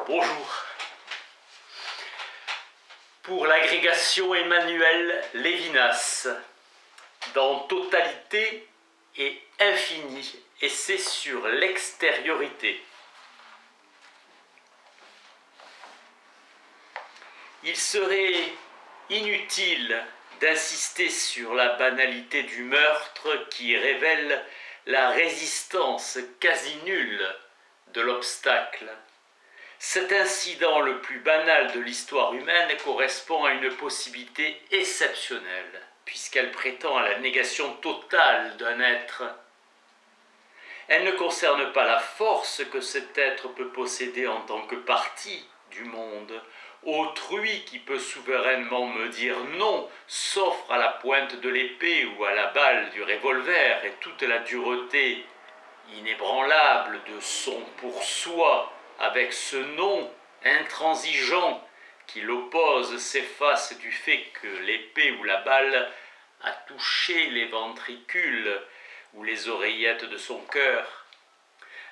Bonjour. Pour l'agrégation Emmanuel Lévinas, dans Totalité et Infini, et c'est sur l'extériorité. Il serait inutile d'insister sur la banalité du meurtre qui révèle la résistance quasi nulle de l'obstacle. Cet incident le plus banal de l'histoire humaine correspond à une possibilité exceptionnelle, puisqu'elle prétend à la négation totale d'un être. Elle ne concerne pas la force que cet être peut posséder en tant que partie du monde. Autrui qui peut souverainement me dire non s'offre à la pointe de l'épée ou à la balle du revolver, et toute la dureté inébranlable de son pour soi avec ce non intransigeant qui l'oppose s'efface du fait que l'épée ou la balle a touché les ventricules ou les oreillettes de son cœur.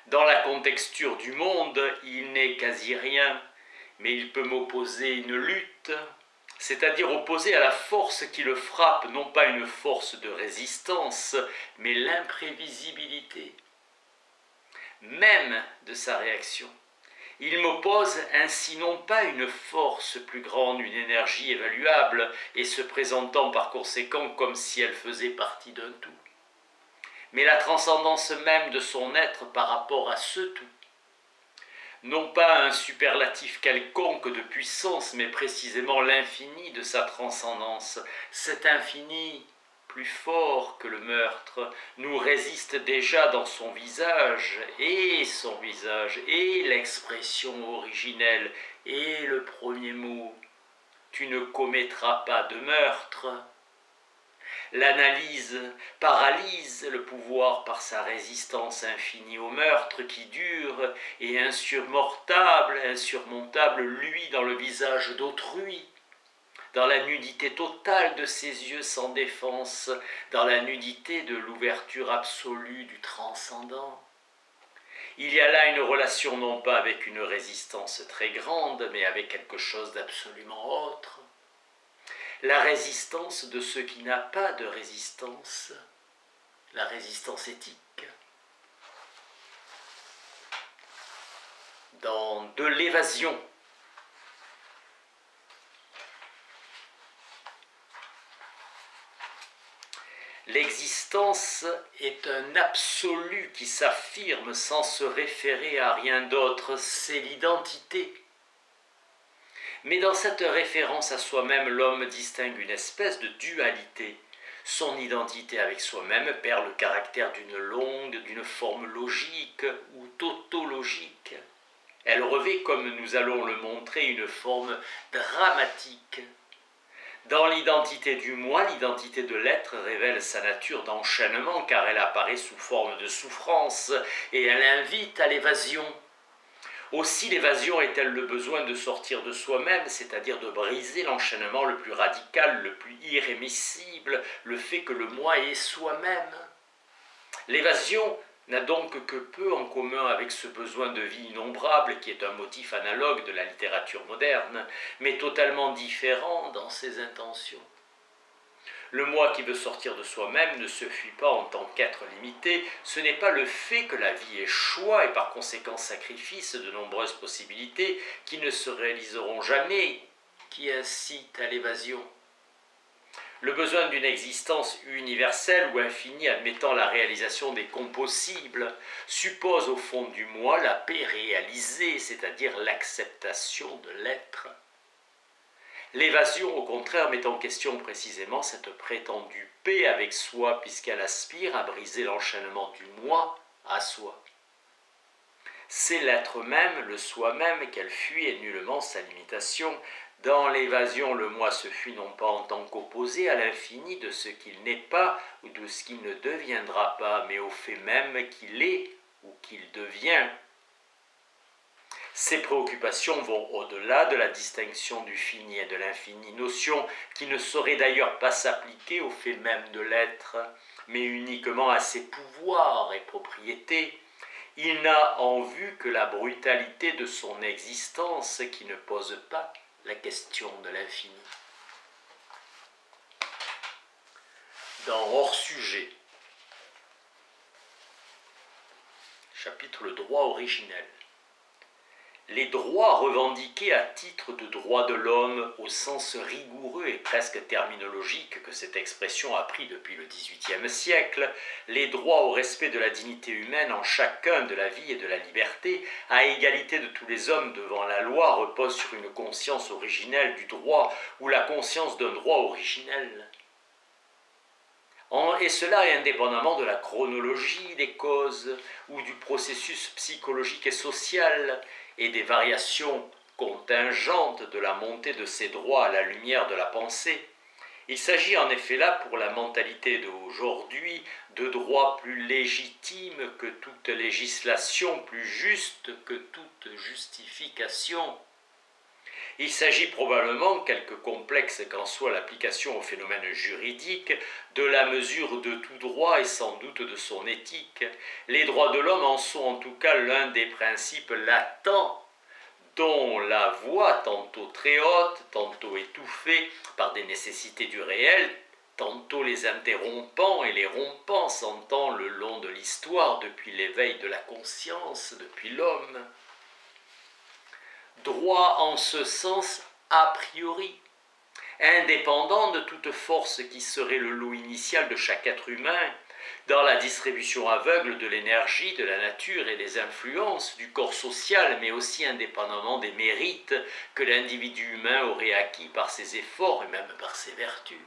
Dans la contexture du monde, il n'est quasi rien, mais il peut m'opposer une lutte, c'est-à-dire opposer à la force qui le frappe, non pas une force de résistance, mais l'imprévisibilité même de sa réaction. Il m'oppose ainsi non pas une force plus grande, une énergie évaluable, et se présentant par conséquent comme si elle faisait partie d'un tout, mais la transcendance même de son être par rapport à ce tout. Non pas un superlatif quelconque de puissance, mais précisément l'infini de sa transcendance. Cet infini, plus fort que le meurtre, nous résiste déjà dans son visage, et l'expression originelle, et le premier mot « tu ne commettras pas de meurtre ». L'analyse paralyse le pouvoir par sa résistance infinie au meurtre qui dure et insurmontable, lui dans le visage d'autrui, dans la nudité totale de ses yeux sans défense, dans la nudité de l'ouverture absolue du transcendant. Il y a là une relation non pas avec une résistance très grande, mais avec quelque chose d'absolument autre. La résistance de ce qui n'a pas de résistance, la résistance éthique. Dans De l'évasion, l'existence est un absolu qui s'affirme sans se référer à rien d'autre, c'est l'identité. Mais dans cette référence à soi-même, l'homme distingue une espèce de dualité. Son identité avec soi-même perd le caractère d'une forme logique ou tautologique. Elle revêt, comme nous allons le montrer, une forme dramatique. Dans l'identité du moi, l'identité de l'être révèle sa nature d'enchaînement car elle apparaît sous forme de souffrance et elle invite à l'évasion. Aussi l'évasion est-elle le besoin de sortir de soi-même, c'est-à-dire de briser l'enchaînement le plus radical, le plus irrémissible, le fait que le moi est soi-même. L'évasion n'a donc que peu en commun avec ce besoin de vie innombrable qui est un motif analogue de la littérature moderne, mais totalement différent dans ses intentions. Le moi qui veut sortir de soi-même ne se fuit pas en tant qu'être limité, ce n'est pas le fait que la vie est choix et par conséquent sacrifice de nombreuses possibilités qui ne se réaliseront jamais qui incite à l'évasion. Le besoin d'une existence universelle ou infinie admettant la réalisation des compossibles suppose au fond du moi la paix réalisée, c'est-à-dire l'acceptation de l'être. L'évasion, au contraire, met en question précisément cette prétendue paix avec soi, puisqu'elle aspire à briser l'enchaînement du moi à soi. C'est l'être même, le soi-même, qu'elle fuit et nullement sa limitation. Dans l'évasion, le moi se fuit non pas en tant qu'opposé à l'infini de ce qu'il n'est pas ou de ce qu'il ne deviendra pas, mais au fait même qu'il est ou qu'il devient. Ces préoccupations vont au-delà de la distinction du fini et de l'infini, notion qui ne saurait d'ailleurs pas s'appliquer au fait même de l'être, mais uniquement à ses pouvoirs et propriétés. Il n'a en vue que la brutalité de son existence qui ne pose pas la question de l'infini. Dans Hors-sujet, chapitre le droit originel. Les droits revendiqués à titre de droits de l'homme au sens rigoureux et presque terminologique que cette expression a pris depuis le XVIIIe siècle, les droits au respect de la dignité humaine en chacun de la vie et de la liberté, à égalité de tous les hommes devant la loi, reposent sur une conscience originelle du droit ou la conscience d'un droit originel. Et cela est indépendamment de la chronologie des causes ou du processus psychologique et social et des variations contingentes de la montée de ces droits à la lumière de la pensée. Il s'agit en effet là, pour la mentalité d'aujourd'hui, de droits plus légitimes que toute législation, plus justes que toute justification. Il s'agit probablement, quelque complexe qu'en soit l'application au phénomène juridique, de la mesure de tout droit et sans doute de son éthique. Les droits de l'homme en sont en tout cas l'un des principes latents dont la voix, tantôt très haute, tantôt étouffée par des nécessités du réel, tantôt les interrompant et les rompant, s'entend le long de l'histoire depuis l'éveil de la conscience, depuis l'homme. Droit en ce sens a priori, indépendant de toute force qui serait le lot initial de chaque être humain, dans la distribution aveugle de l'énergie, de la nature et des influences du corps social, mais aussi indépendamment des mérites que l'individu humain aurait acquis par ses efforts et même par ses vertus.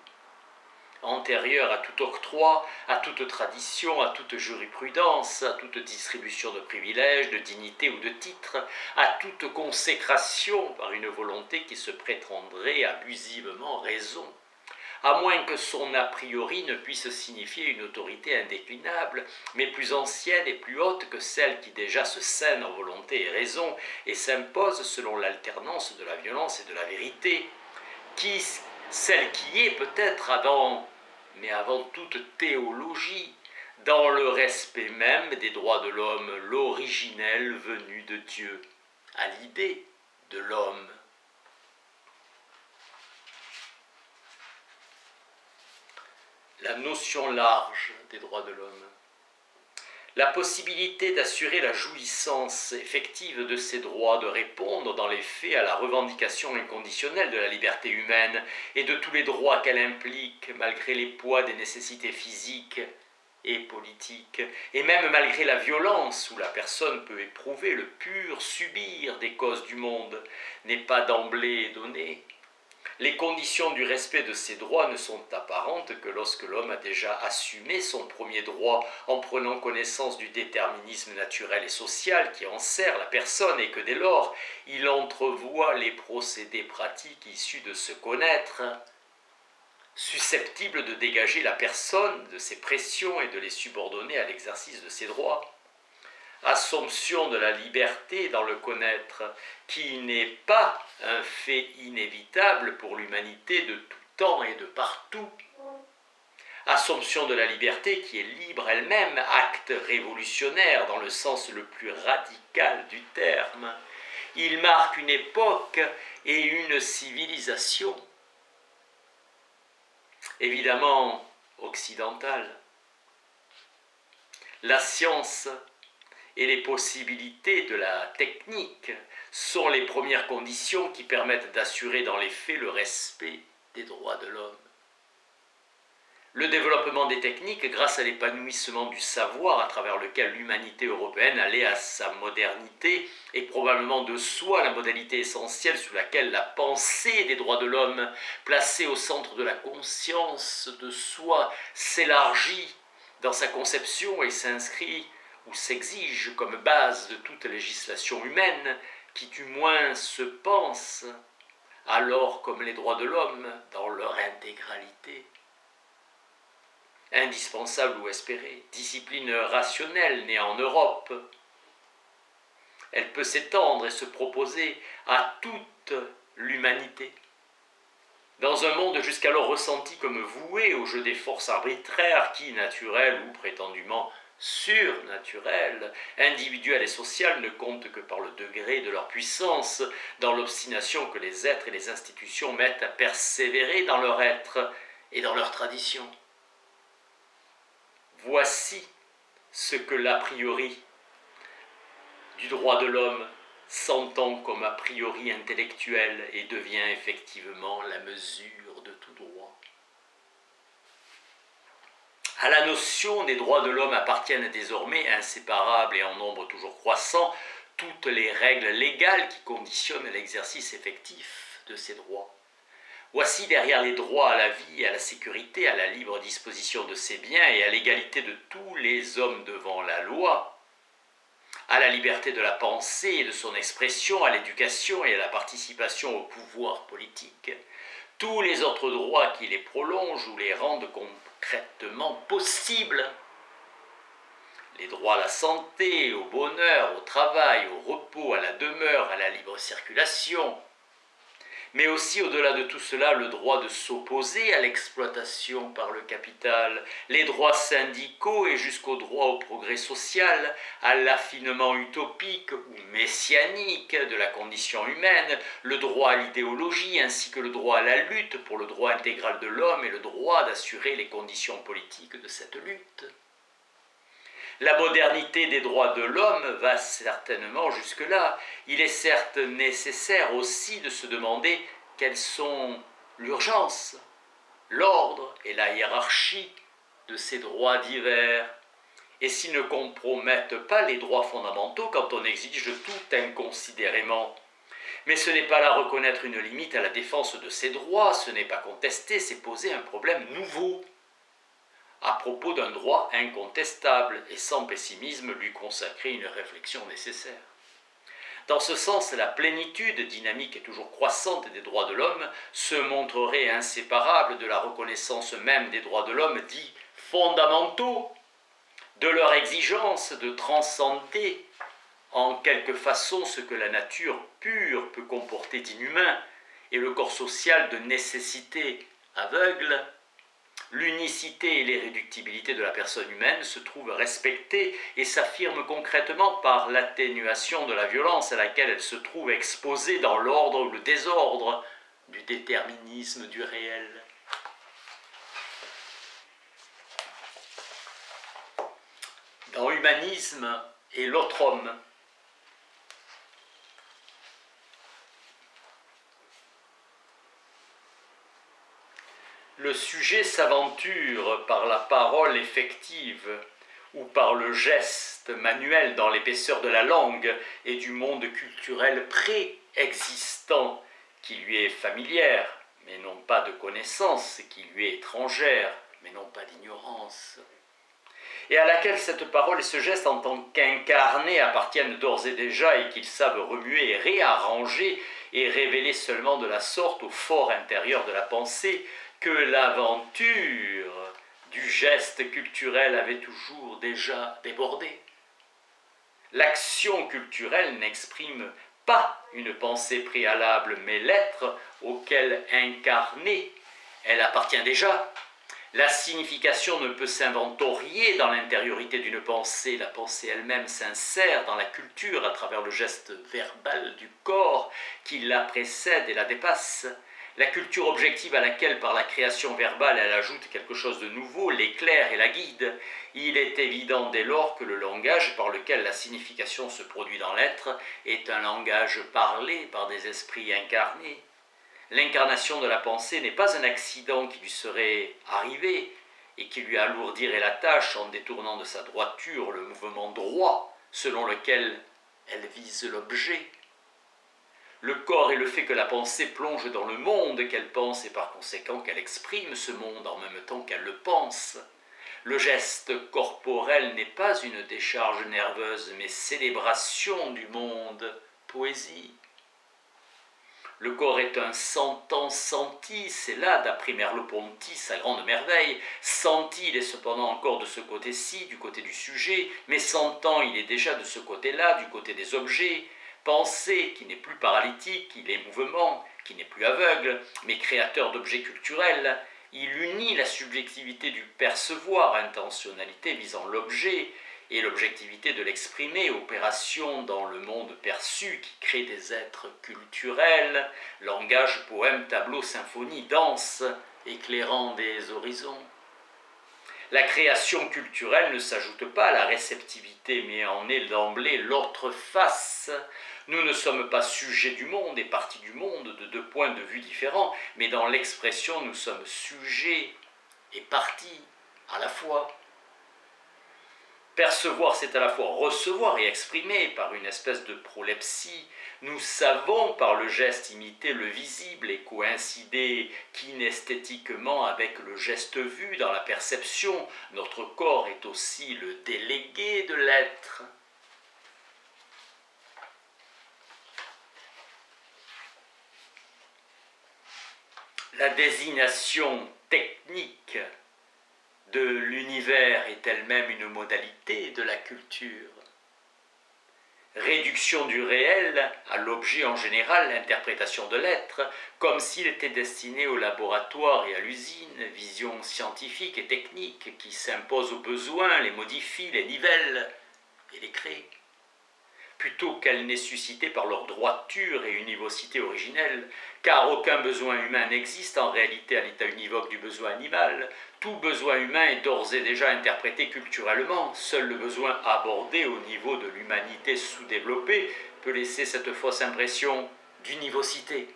Antérieur à tout octroi, à toute tradition, à toute jurisprudence, à toute distribution de privilèges, de dignités ou de titres, à toute consécration par une volonté qui se prétendrait abusivement raison, à moins que son a priori ne puisse signifier une autorité indéclinable, mais plus ancienne et plus haute que celle qui déjà se scène en volonté et raison et s'impose selon l'alternance de la violence et de la vérité, celle qui est peut-être avant toute théologie, dans le respect même des droits de l'homme, l'originel venu de Dieu, à l'idée de l'homme. La notion large des droits de l'homme. La possibilité d'assurer la jouissance effective de ces droits, de répondre dans les faits à la revendication inconditionnelle de la liberté humaine et de tous les droits qu'elle implique, malgré les poids des nécessités physiques et politiques, et même malgré la violence où la personne peut éprouver le pur subir des causes du monde, n'est pas d'emblée donnée. Les conditions du respect de ces droits ne sont apparentes que lorsque l'homme a déjà assumé son premier droit en prenant connaissance du déterminisme naturel et social qui enserre la personne et que dès lors il entrevoit les procédés pratiques issus de se connaître, susceptibles de dégager la personne de ses pressions et de les subordonner à l'exercice de ses droits. Assomption de la liberté dans le connaître, qui n'est pas un fait inévitable pour l'humanité de tout temps et de partout. Assomption de la liberté qui est libre elle-même, acte révolutionnaire dans le sens le plus radical du terme. Il marque une époque et une civilisation, évidemment occidentale. La science et les possibilités de la technique sont les premières conditions qui permettent d'assurer dans les faits le respect des droits de l'homme. Le développement des techniques, grâce à l'épanouissement du savoir à travers lequel l'humanité européenne allait à sa modernité, est probablement de soi la modalité essentielle sous laquelle la pensée des droits de l'homme, placée au centre de la conscience de soi, s'élargit dans sa conception et s'inscrit ou s'exige comme base de toute législation humaine qui du moins se pense, alors comme les droits de l'homme dans leur intégralité. Indispensable ou espérée, discipline rationnelle née en Europe, elle peut s'étendre et se proposer à toute l'humanité. Dans un monde jusqu'alors ressenti comme voué au jeu des forces arbitraires qui, naturelles ou prétendument surnaturelles, individuelles et sociales, ne comptent que par le degré de leur puissance, dans l'obstination que les êtres et les institutions mettent à persévérer dans leur être et dans leur tradition. Voici ce que l'a priori du droit de l'homme s'entend comme a priori intellectuel et devient effectivement la mesure de tout droit. À la notion des droits de l'homme appartiennent désormais, inséparables et en nombre toujours croissant, toutes les règles légales qui conditionnent l'exercice effectif de ces droits. Voici derrière les droits à la vie, à la sécurité, à la libre disposition de ses biens et à l'égalité de tous les hommes devant la loi, à la liberté de la pensée et de son expression, à l'éducation et à la participation au pouvoir politique, tous les autres droits qui les prolongent ou les rendent concrètement possibles. Les droits à la santé, au bonheur, au travail, au repos, à la demeure, à la libre circulation, mais aussi au-delà de tout cela, le droit de s'opposer à l'exploitation par le capital, les droits syndicaux et jusqu'au droit au progrès social, à l'affinement utopique ou messianique de la condition humaine, le droit à l'idéologie ainsi que le droit à la lutte pour le droit intégral de l'homme et le droit d'assurer les conditions politiques de cette lutte. La modernité des droits de l'homme va certainement jusque-là. Il est certes nécessaire aussi de se demander quelles sont l'urgence, l'ordre et la hiérarchie de ces droits divers, et s'ils ne compromettent pas les droits fondamentaux quand on exige tout inconsidérément. Mais ce n'est pas là reconnaître une limite à la défense de ces droits, ce n'est pas contester, c'est poser un problème nouveau à propos d'un droit incontestable et sans pessimisme lui consacrer une réflexion nécessaire. Dans ce sens, la plénitude dynamique et toujours croissante des droits de l'homme se montrerait inséparable de la reconnaissance même des droits de l'homme dits fondamentaux, de leur exigence de transcender en quelque façon ce que la nature pure peut comporter d'inhumain et le corps social de nécessité aveugle. L'unicité et l'irréductibilité de la personne humaine se trouvent respectées et s'affirment concrètement par l'atténuation de la violence à laquelle elle se trouve exposée dans l'ordre ou le désordre du déterminisme du réel. Dans Humanisme et l'autre homme, le sujet s'aventure par la parole effective ou par le geste manuel dans l'épaisseur de la langue et du monde culturel préexistant qui lui est familière, mais non pas de connaissance, qui lui est étrangère, mais non pas d'ignorance, et à laquelle cette parole et ce geste en tant qu'incarnés appartiennent d'ores et déjà et qu'ils savent remuer et réarranger et révéler seulement de la sorte au fort intérieur de la pensée que l'aventure du geste culturel avait toujours déjà débordé. L'action culturelle n'exprime pas une pensée préalable, mais l'être auquel incarnée elle appartient déjà. La signification ne peut s'inventorier dans l'intériorité d'une pensée. La pensée elle-même s'insère dans la culture à travers le geste verbal du corps qui la précède et la dépasse. La culture objective à laquelle, par la création verbale, elle ajoute quelque chose de nouveau, l'éclaire et la guide. Il est évident dès lors que le langage par lequel la signification se produit dans l'être est un langage parlé par des esprits incarnés. L'incarnation de la pensée n'est pas un accident qui lui serait arrivé et qui lui alourdirait la tâche en détournant de sa droiture le mouvement droit selon lequel elle vise l'objet. Le corps est le fait que la pensée plonge dans le monde qu'elle pense et par conséquent qu'elle exprime ce monde en même temps qu'elle le pense. Le geste corporel n'est pas une décharge nerveuse mais célébration du monde, poésie. Le corps est un sentant senti, c'est là, d'après Merleau-Ponty, sa grande merveille. Senti, il est cependant encore de ce côté-ci, du côté du sujet, mais sentant, il est déjà de ce côté-là, du côté des objets. Pensée, qui n'est plus paralytique, il est mouvement, qui n'est plus aveugle, mais créateur d'objets culturels. Il unit la subjectivité du percevoir, intentionnalité visant l'objet, et l'objectivité de l'exprimer, opération dans le monde perçu qui crée des êtres culturels, langage, poème, tableau, symphonie, danse, éclairant des horizons. La création culturelle ne s'ajoute pas à la réceptivité, mais en est d'emblée l'autre face. Nous ne sommes pas sujets du monde et partie du monde de deux points de vue différents, mais dans l'expression nous sommes sujets et partie à la fois. Percevoir, c'est à la fois recevoir et exprimer par une espèce de prolepsie. Nous savons par le geste imiter le visible et coïncider kinesthétiquement avec le geste vu dans la perception. Notre corps est aussi le délégué de l'être. La désignation technique de l'univers est elle-même une modalité de la culture. Réduction du réel à l'objet en général, l'interprétation de l'être, comme s'il était destiné au laboratoire et à l'usine, vision scientifique et technique qui s'impose aux besoins, les modifie, les nivelle et les crée. Plutôt qu'elle n'est suscitée par leur droiture et univocité originelle, car aucun besoin humain n'existe en réalité à l'état univoque du besoin animal. Tout besoin humain est d'ores et déjà interprété culturellement. Seul le besoin abordé au niveau de l'humanité sous-développée peut laisser cette fausse impression d'univocité.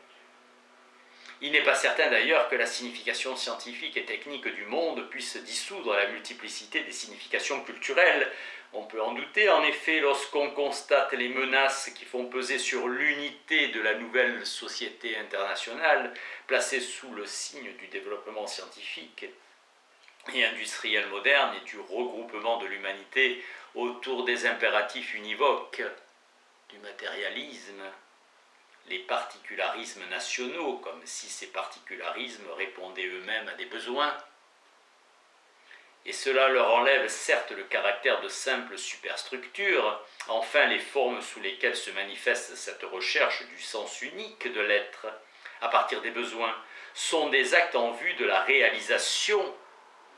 Il n'est pas certain d'ailleurs que la signification scientifique et technique du monde puisse dissoudre la multiplicité des significations culturelles. On peut en douter, en effet, lorsqu'on constate les menaces qui font peser sur l'unité de la nouvelle société internationale, placée sous le signe du développement scientifique et industriel moderne et du regroupement de l'humanité autour des impératifs univoques du matérialisme, les particularismes nationaux, comme si ces particularismes répondaient eux-mêmes à des besoins. Et cela leur enlève certes le caractère de simple superstructure, enfin les formes sous lesquelles se manifeste cette recherche du sens unique de l'être, à partir des besoins, sont des actes en vue de la réalisation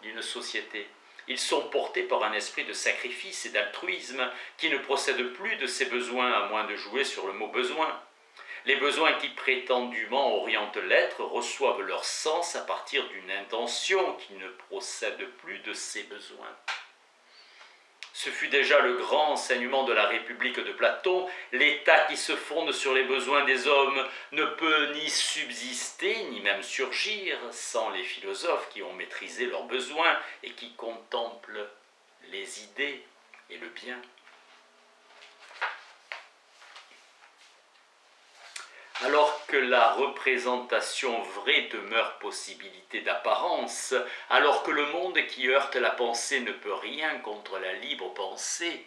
d'une société. Ils sont portés par un esprit de sacrifice et d'altruisme qui ne procède plus de ses besoins à moins de jouer sur le mot besoin. Les besoins qui prétendument orientent l'être reçoivent leur sens à partir d'une intention qui ne procède plus de ses besoins. Ce fut déjà le grand enseignement de la République de Platon. L'État qui se fonde sur les besoins des hommes ne peut ni subsister, ni même surgir, sans les philosophes qui ont maîtrisé leurs besoins et qui contemplent les idées et le bien. Alors que la représentation vraie demeure possibilité d'apparence, alors que le monde qui heurte la pensée ne peut rien contre la libre pensée,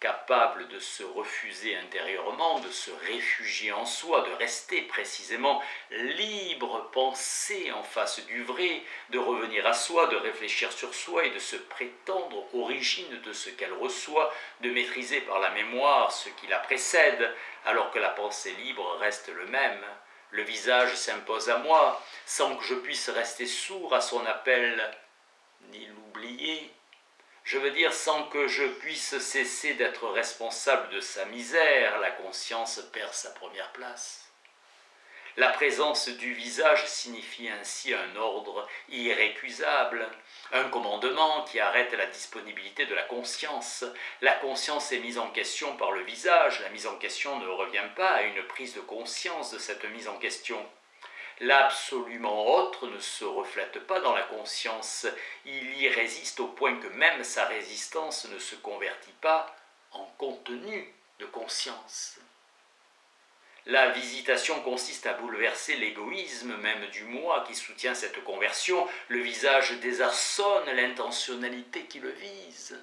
capable de se refuser intérieurement, de se réfugier en soi, de rester précisément libre pensée en face du vrai, de revenir à soi, de réfléchir sur soi et de se prétendre origine de ce qu'elle reçoit, de maîtriser par la mémoire ce qui la précède, alors que la pensée libre reste le même. Le visage s'impose à moi, sans que je puisse rester sourd à son appel, ni l'oublier. Je veux dire, sans que je puisse cesser d'être responsable de sa misère, la conscience perd sa première place. La présence du visage signifie ainsi un ordre irrécusable, un commandement qui arrête la disponibilité de la conscience. La conscience est mise en question par le visage, la mise en question ne revient pas à une prise de conscience de cette mise en question. L'absolument autre ne se reflète pas dans la conscience, il y résiste au point que même sa résistance ne se convertit pas en contenu de conscience. La visitation consiste à bouleverser l'égoïsme même du moi qui soutient cette conversion, le visage désarçonne l'intentionnalité qui le vise.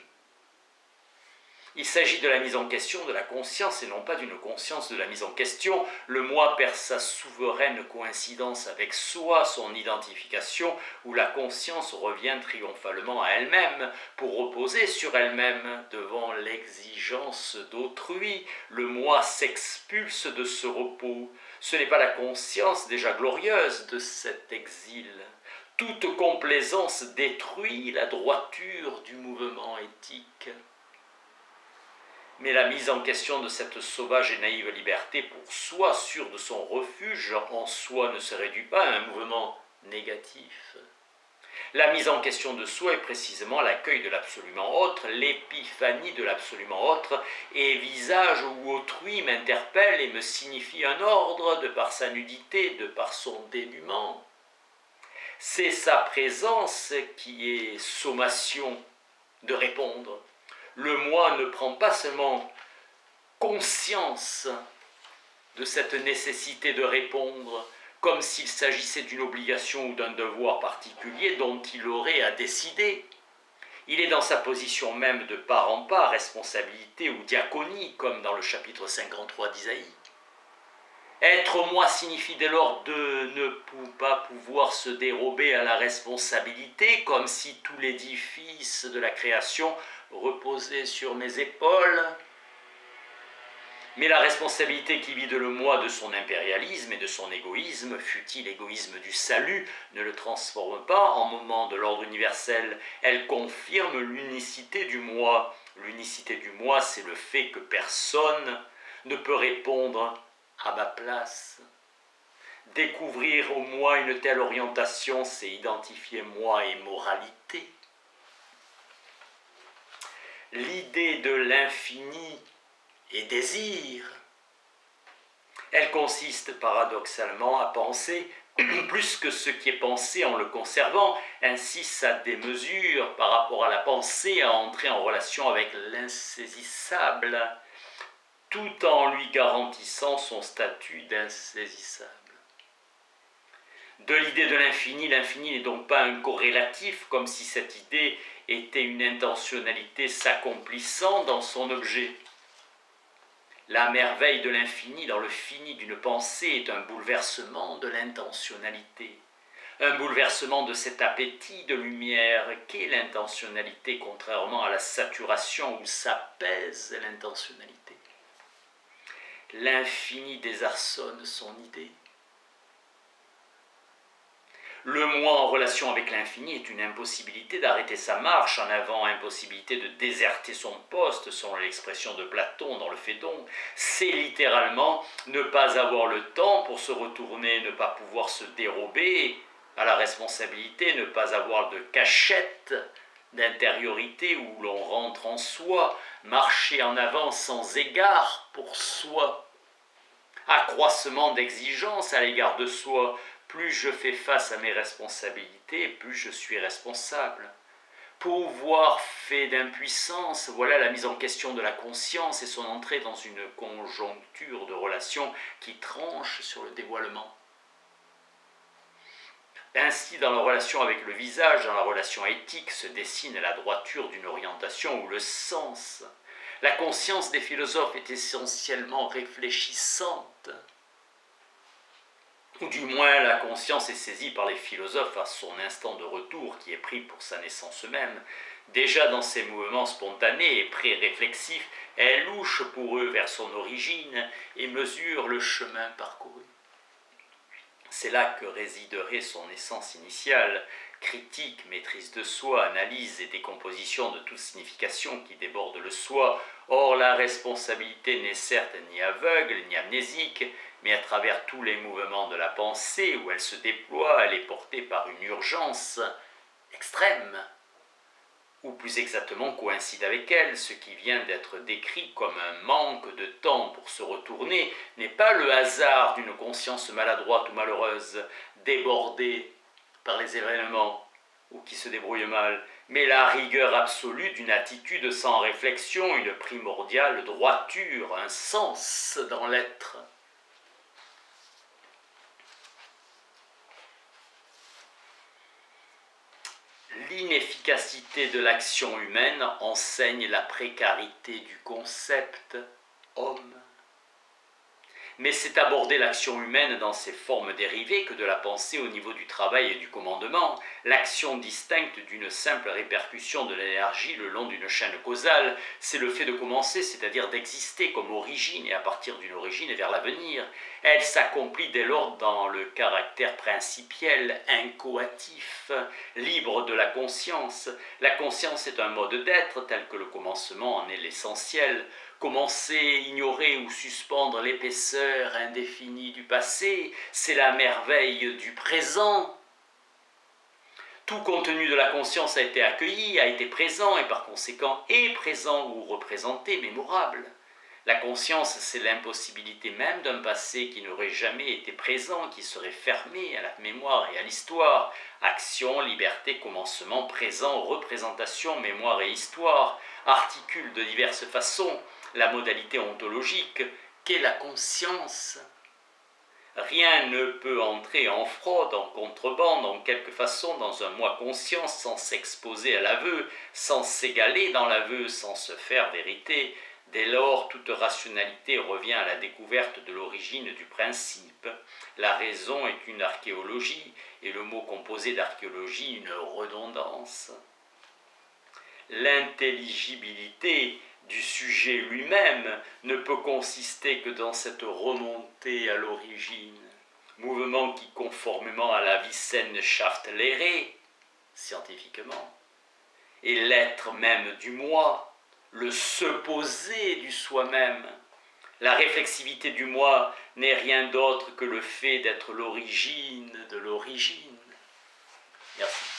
Il s'agit de la mise en question de la conscience et non pas d'une conscience de la mise en question. Le moi perd sa souveraine coïncidence avec soi, son identification, où la conscience revient triomphalement à elle-même pour reposer sur elle-même devant l'exigence d'autrui. Le moi s'expulse de ce repos. Ce n'est pas la conscience déjà glorieuse de cet exil. Toute complaisance détruit la droiture du mouvement éthique. Mais la mise en question de cette sauvage et naïve liberté pour soi, sûr de son refuge en soi, ne se réduit pas à un mouvement négatif. La mise en question de soi est précisément l'accueil de l'absolument autre, l'épiphanie de l'absolument autre, et visage où autrui m'interpelle et me signifie un ordre de par sa nudité, de par son dénuement. C'est sa présence qui est sommation de répondre. Le moi ne prend pas seulement conscience de cette nécessité de répondre, comme s'il s'agissait d'une obligation ou d'un devoir particulier dont il aurait à décider. Il est dans sa position même de part en part, responsabilité ou diaconie, comme dans le chapitre 53 d'Isaïe. Être moi signifie dès lors de ne pas pouvoir se dérober à la responsabilité, comme si tout l'édifice de la création reposait sur mes épaules. Mais la responsabilité qui vide le moi de son impérialisme et de son égoïsme, fût-il l'égoïsme du salut, ne le transforme pas en moment de l'ordre universel. Elle confirme l'unicité du moi. L'unicité du moi, c'est le fait que personne ne peut répondre à ma place. Découvrir au moi une telle orientation, c'est identifier moi et moralité. L'idée de l'infini et désir. Elle consiste paradoxalement à penser plus que ce qui est pensé en le conservant, ainsi sa démesure par rapport à la pensée à entrer en relation avec l'insaisissable, tout en lui garantissant son statut d'insaisissable. De l'idée de l'infini, l'infini n'est donc pas un corrélatif, comme si cette idée était une intentionnalité s'accomplissant dans son objet. La merveille de l'infini dans le fini d'une pensée est un bouleversement de l'intentionnalité, un bouleversement de cet appétit de lumière qu'est l'intentionnalité, contrairement à la saturation où s'apaise l'intentionnalité. L'infini désarçonne son idée. Le moi en relation avec l'infini est une impossibilité d'arrêter sa marche en avant, impossibilité de déserter son poste, selon l'expression de Platon dans le Phédon. C'est littéralement ne pas avoir le temps pour se retourner, ne pas pouvoir se dérober à la responsabilité, ne pas avoir de cachette, d'intériorité où l'on rentre en soi, marcher en avant sans égard pour soi. Accroissement d'exigence à l'égard de soi. Plus je fais face à mes responsabilités, plus je suis responsable. Pouvoir fait d'impuissance, voilà la mise en question de la conscience et son entrée dans une conjoncture de relations qui tranche sur le dévoilement. Ainsi, dans la relation avec le visage, dans la relation éthique, se dessine la droiture d'une orientation ou le sens. La conscience des philosophes est essentiellement réfléchissante. Ou du moins la conscience est saisie par les philosophes à son instant de retour qui est pris pour sa naissance même. Déjà dans ses mouvements spontanés et pré-réflexifs, elle louche pour eux vers son origine et mesure le chemin parcouru. C'est là que résiderait son essence initiale, critique, maîtrise de soi, analyse et décomposition de toute signification qui déborde le soi. Or la responsabilité n'est certes ni aveugle ni amnésique, mais à travers tous les mouvements de la pensée où elle se déploie, elle est portée par une urgence extrême, ou plus exactement coïncide avec elle. Ce qui vient d'être décrit comme un manque de temps pour se retourner n'est pas le hasard d'une conscience maladroite ou malheureuse, débordée par les événements ou qui se débrouille mal, mais la rigueur absolue d'une attitude sans réflexion, une primordiale droiture, un sens dans l'être. L'inefficacité de l'action humaine enseigne la précarité du concept homme. Mais c'est aborder l'action humaine dans ses formes dérivées que de la pensée au niveau du travail et du commandement, l'action distincte d'une simple répercussion de l'énergie le long d'une chaîne causale, c'est le fait de commencer, c'est-à-dire d'exister comme origine et à partir d'une origine vers l'avenir. Elle s'accomplit dès lors dans le caractère principiel, incoatif, libre de la conscience. La conscience est un mode d'être tel que le commencement en est l'essentiel. Commencer, ignorer ou suspendre l'épaisseur indéfinie du passé, c'est la merveille du présent. Tout contenu de la conscience a été accueilli, a été présent et par conséquent est présent ou représenté, mémorable. La conscience, c'est l'impossibilité même d'un passé qui n'aurait jamais été présent, qui serait fermé à la mémoire et à l'histoire. Action, liberté, commencement, présent, représentation, mémoire et histoire articulent de diverses façons la modalité ontologique qu'est la conscience. Rien ne peut entrer en fraude, en contrebande, en quelque façon dans un moi conscience sans s'exposer à l'aveu, sans s'égaler dans l'aveu, sans se faire vérité. Dès lors, toute rationalité revient à la découverte de l'origine du principe. La raison est une archéologie, et le mot composé d'archéologie une redondance. L'intelligibilité du sujet lui-même ne peut consister que dans cette remontée à l'origine, mouvement qui, conformément à la Wissenschaftslehre, scientifiquement, est l'être même du moi, le se poser du soi-même. La réflexivité du moi n'est rien d'autre que le fait d'être l'origine de l'origine. Merci.